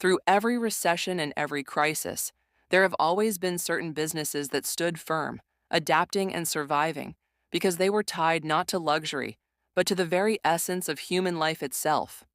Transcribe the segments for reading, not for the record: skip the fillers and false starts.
Through every recession and every crisis, there have always been certain businesses that stood firm, adapting and surviving, because they were tied not to luxury, but to the very essence of human life itself.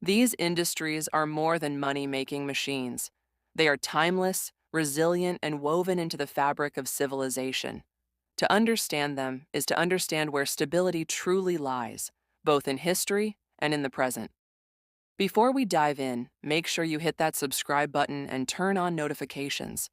These industries are more than money making machines. They are timeless, resilient, and woven into the fabric of civilization. To understand them is to understand where stability truly lies, both in history and in the present. Before we dive in, make sure you hit that subscribe button and turn on notifications.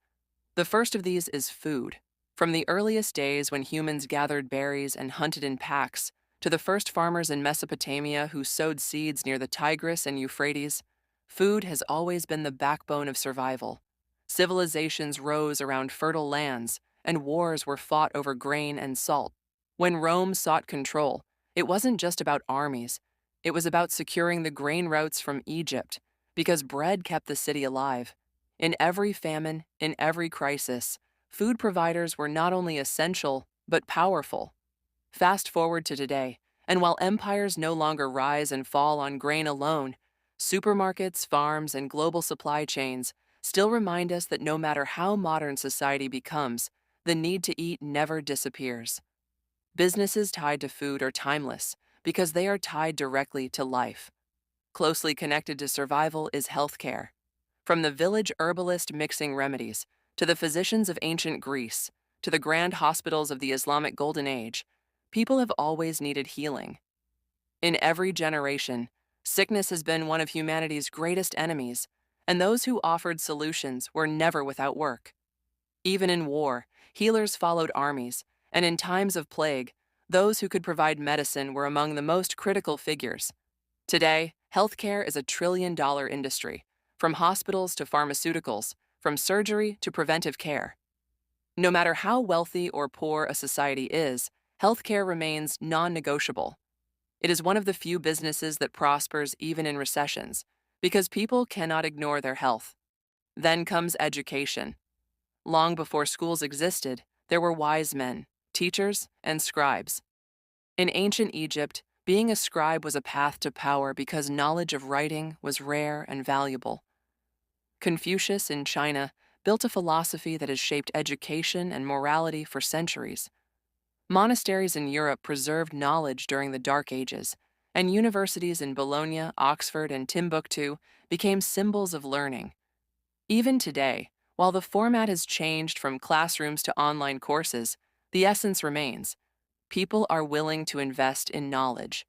The first of these is food. From the earliest days when humans gathered berries and hunted in packs, to the first farmers in Mesopotamia who sowed seeds near the Tigris and Euphrates, food has always been the backbone of survival. Civilizations rose around fertile lands, and wars were fought over grain and salt. When Rome sought control, it wasn't just about armies, it was about securing the grain routes from Egypt, because bread kept the city alive. In every famine, in every crisis, food providers were not only essential, but powerful. Fast forward to today, and while empires no longer rise and fall on grain alone, supermarkets, farms, and global supply chains still remind us that no matter how modern society becomes, the need to eat never disappears. Businesses tied to food are timeless because they are tied directly to life. Closely connected to survival is healthcare. From the village herbalist mixing remedies, to the physicians of ancient Greece, to the grand hospitals of the Islamic Golden Age, people have always needed healing. In every generation, sickness has been one of humanity's greatest enemies, and those who offered solutions were never without work. Even in war, healers followed armies, and in times of plague, those who could provide medicine were among the most critical figures. Today, healthcare is a trillion-dollar industry, from hospitals to pharmaceuticals, from surgery to preventive care. No matter how wealthy or poor a society is, healthcare remains non-negotiable. It is one of the few businesses that prospers even in recessions, because people cannot ignore their health. Then comes education. Long before schools existed, there were wise men, teachers, and scribes. In ancient Egypt, being a scribe was a path to power because knowledge of writing was rare and valuable. Confucius in China built a philosophy that has shaped education and morality for centuries. Monasteries in Europe preserved knowledge during the Dark Ages, and universities in Bologna, Oxford, and Timbuktu became symbols of learning. Even today, while the format has changed from classrooms to online courses, the essence remains. People are willing to invest in knowledge.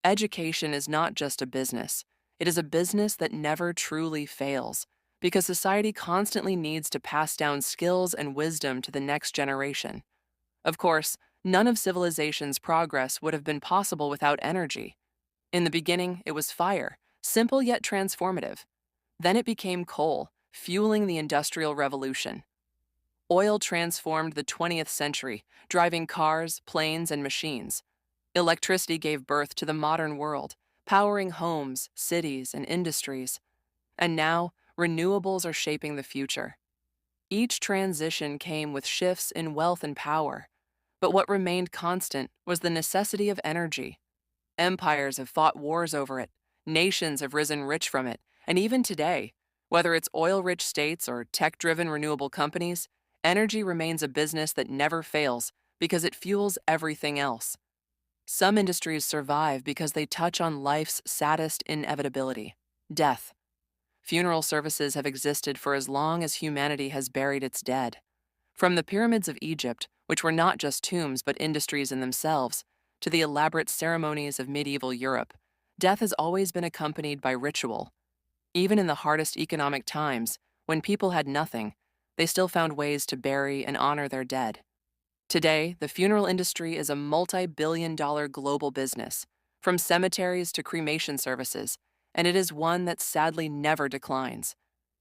Education is not just a business. It is a business that never truly fails, because society constantly needs to pass down skills and wisdom to the next generation. Of course, none of civilization's progress would have been possible without energy. In the beginning, it was fire, simple yet transformative. Then it became coal, fueling the Industrial Revolution. Oil transformed the 20th century, driving cars, planes, and machines. Electricity gave birth to the modern world, powering homes, cities, and industries. And now, renewables are shaping the future. Each transition came with shifts in wealth and power, but what remained constant was the necessity of energy. Empires have fought wars over it, nations have risen rich from it, and even today, whether it's oil-rich states or tech-driven renewable companies, energy remains a business that never fails because it fuels everything else. Some industries survive because they touch on life's saddest inevitability, death. Funeral services have existed for as long as humanity has buried its dead. From the pyramids of Egypt, which were not just tombs but industries in themselves, to the elaborate ceremonies of medieval Europe, death has always been accompanied by ritual. Even in the hardest economic times, when people had nothing, they still found ways to bury and honor their dead. Today, the funeral industry is a multi-billion-dollar global business, from cemeteries to cremation services, and it is one that sadly never declines.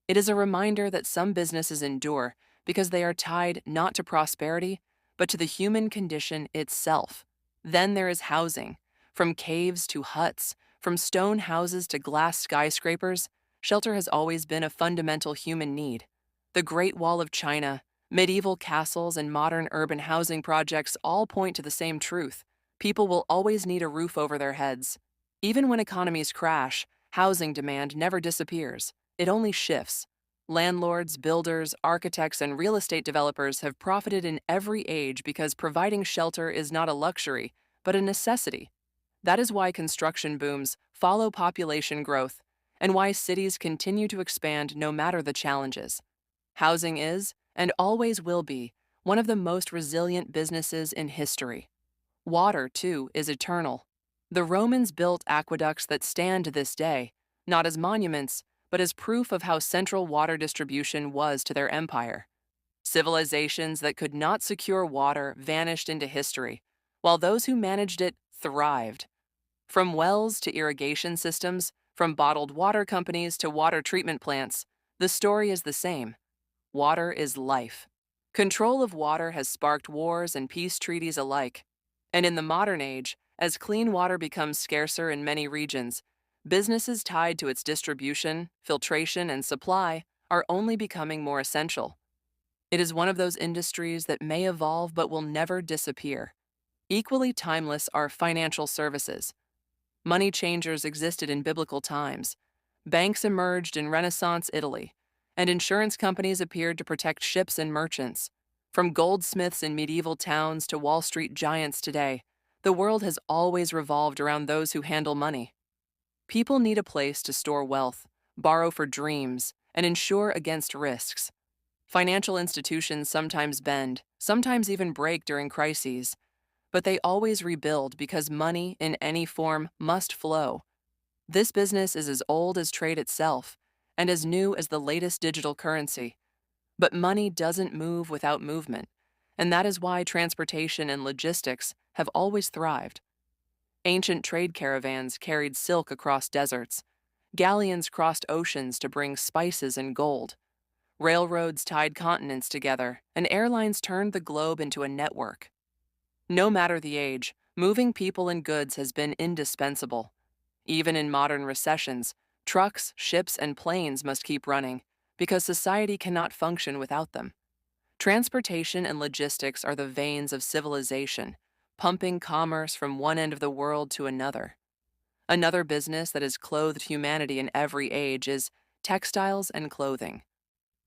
It is a reminder that some businesses endure because they are tied not to prosperity, but to the human condition itself. Then there is housing. From caves to huts, from stone houses to glass skyscrapers, shelter has always been a fundamental human need. The Great Wall of China, medieval castles, and modern urban housing projects all point to the same truth. People will always need a roof over their heads. Even when economies crash, housing demand never disappears. It only shifts. Landlords, builders, architects, and real estate developers have profited in every age because providing shelter is not a luxury, but a necessity. That is why construction booms follow population growth and why cities continue to expand no matter the challenges. Housing is, and always will be, one of the most resilient businesses in history. Water, too, is eternal. The Romans built aqueducts that stand to this day, not as monuments, but as proof of how central water distribution was to their empire. Civilizations that could not secure water vanished into history, while those who managed it thrived. From wells to irrigation systems, from bottled water companies to water treatment plants, the story is the same. Water is life. Control of water has sparked wars and peace treaties alike. And in the modern age, as clean water becomes scarcer in many regions, businesses tied to its distribution, filtration, and supply are only becoming more essential. It is one of those industries that may evolve but will never disappear. Equally timeless are financial services. Money changers existed in biblical times. Banks emerged in Renaissance Italy, and insurance companies appeared to protect ships and merchants. From goldsmiths in medieval towns to Wall Street giants today, the world has always revolved around those who handle money. People need a place to store wealth, borrow for dreams, and insure against risks. Financial institutions sometimes bend, sometimes even break during crises, but they always rebuild because money, in any form, must flow. This business is as old as trade itself, and as new as the latest digital currency. But money doesn't move without movement, and that is why transportation and logistics have always thrived. Ancient trade caravans carried silk across deserts. Galleons crossed oceans to bring spices and gold. Railroads tied continents together, and airlines turned the globe into a network. No matter the age, moving people and goods has been indispensable. Even in modern recessions, trucks, ships, and planes must keep running because society cannot function without them. Transportation and logistics are the veins of civilization, pumping commerce from one end of the world to another. Another business that has clothed humanity in every age is textiles and clothing.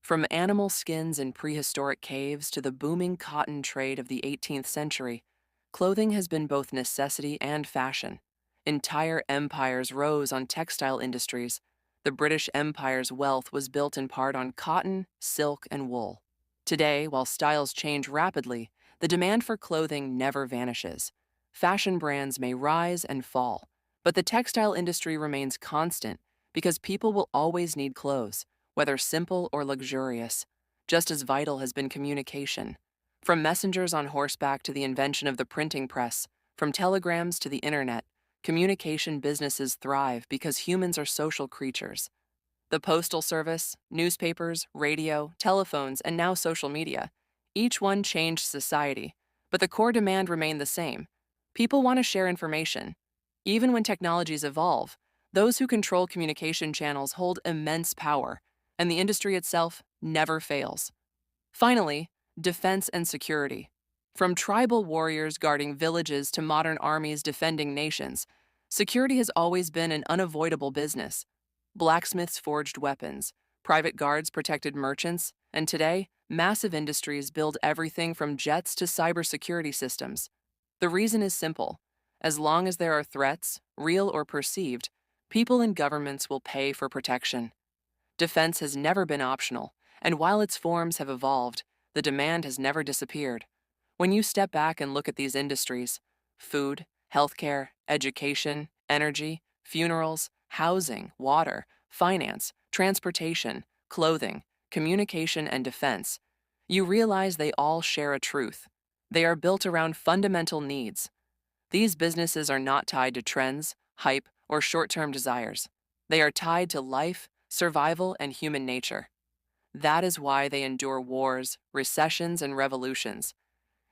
From animal skins in prehistoric caves to the booming cotton trade of the 18th century, clothing has been both necessity and fashion. Entire empires rose on textile industries. The British Empire's wealth was built in part on cotton, silk, and wool. Today, while styles change rapidly, the demand for clothing never vanishes. Fashion brands may rise and fall, but the textile industry remains constant because people will always need clothes, whether simple or luxurious. Just as vital has been communication. From messengers on horseback to the invention of the printing press, from telegrams to the internet, communication businesses thrive because humans are social creatures. The postal service, newspapers, radio, telephones, and now social media. Each one changed society, but the core demand remained the same. People want to share information. Even when technologies evolve, those who control communication channels hold immense power, and the industry itself never fails. Finally, defense and security. From tribal warriors guarding villages to modern armies defending nations, security has always been an unavoidable business. Blacksmiths forged weapons, private guards protected merchants, and today, massive industries build everything from jets to cybersecurity systems. The reason is simple. As long as there are threats, real or perceived, people and governments will pay for protection. Defense has never been optional, and while its forms have evolved, the demand has never disappeared. When you step back and look at these industries, food, healthcare, education, energy, funerals, housing, water, finance, transportation, clothing, communication, and defense, you realize they all share a truth. They are built around fundamental needs. These businesses are not tied to trends, hype, or short-term desires. They are tied to life, survival, and human nature. That is why they endure wars, recessions, and revolutions.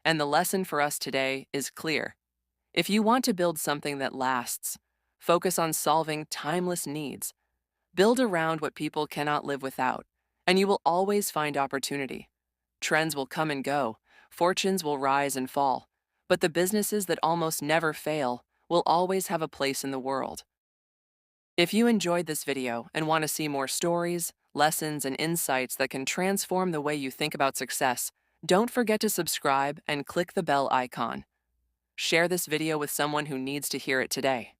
And the lesson for us today is clear. If you want to build something that lasts, focus on solving timeless needs. Build around what people cannot live without, and you will always find opportunity. Trends will come and go, fortunes will rise and fall, but the businesses that almost never fail will always have a place in the world. If you enjoyed this video and want to see more stories, lessons, and insights that can transform the way you think about success, don't forget to subscribe and click the bell icon. Share this video with someone who needs to hear it today.